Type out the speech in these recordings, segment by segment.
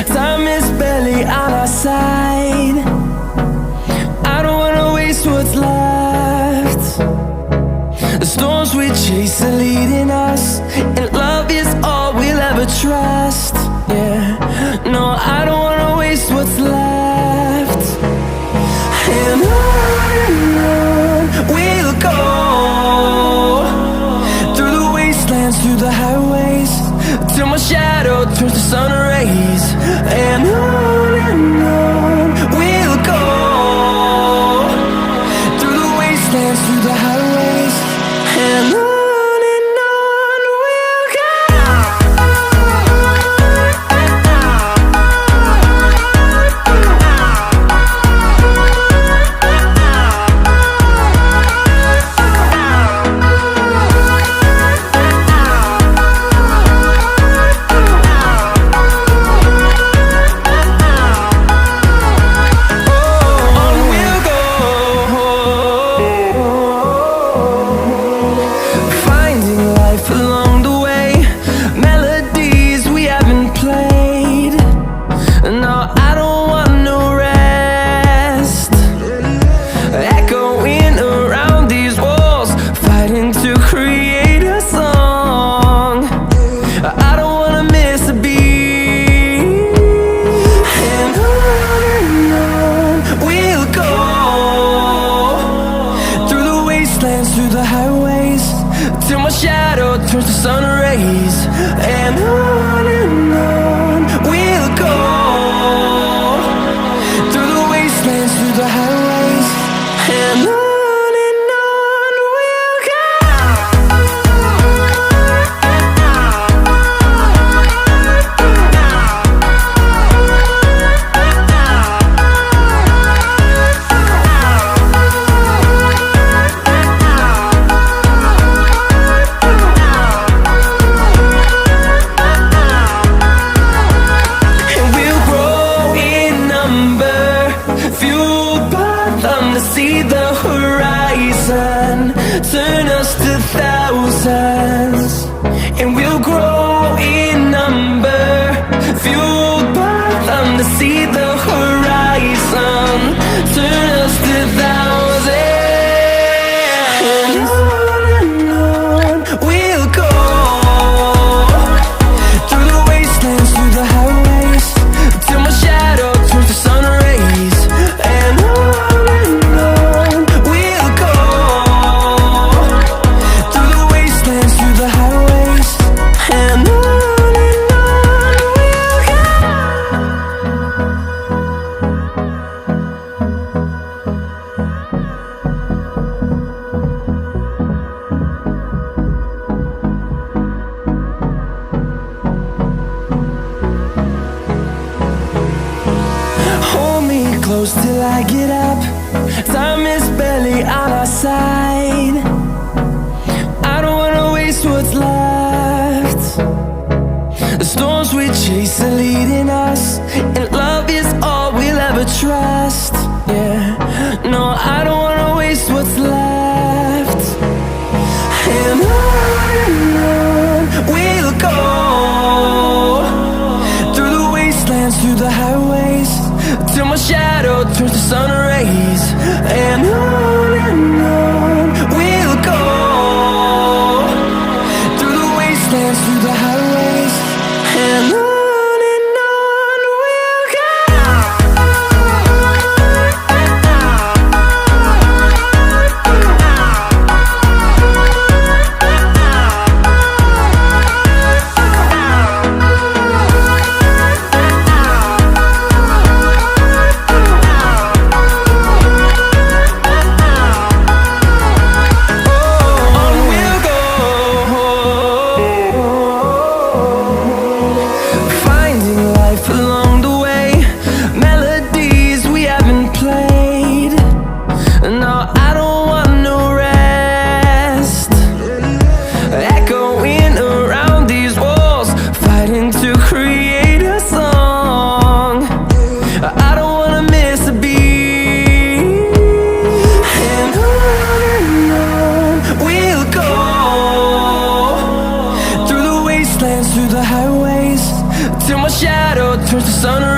Time is barely on our side. I don't wanna waste what's left. The storms we chase are leading us, and love is all we'll ever trust. Yeah, no, I don't wanna waste what's left. And on we'll go, through the wastelands, through the highways, till my shadow turns to sun rays. And on we'll go, through the wastelands, through the highways, and on we'll go. Through the highways, till my shadow turns to sun rays. And on we'll go, through the wastelands, through the highways, and on we'll go. To see the horizon turn us to thousands, and we'll grow in number, fueled by them. To see the horizon turn us to thousands, and on we'll go, through the wastelands, through the highways, till my shadow turns to sun rays. And close till I get up. Time is barely on our side. I don't wanna waste what's left. The storms we chase are leading us, and love is all we'll ever trust. Yeah, no, I don't wanna waste what's left. And on we'll go, through the wastelands, through the highways, till my shadow turns to sun rays. And on we'll go, through the wastelands, through the highways, and on.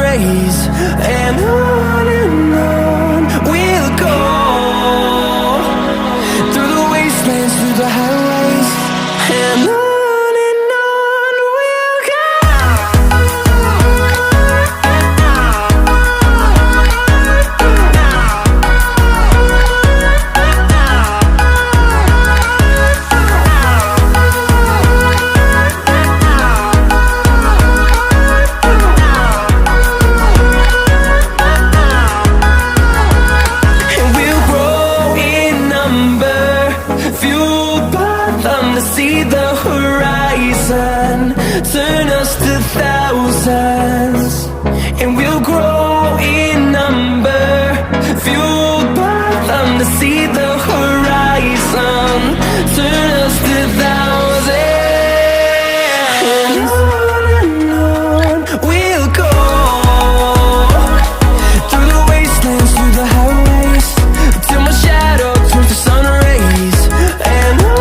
rays, and on we'll go, through the wastelands, through the highways, and on we'll go. See the horizon, turn us to thousands, and we'll grow in number, fueled by them to see the horizon, turn us to thousands, and on we'll go, through the wastelands, through the highways, till my shadow turns to sun rays, and on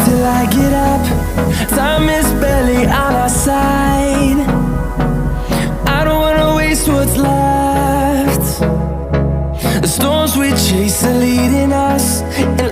till I get up. Time is barely on our side. I don't wanna waste what's left. The storms we chase are leading us, and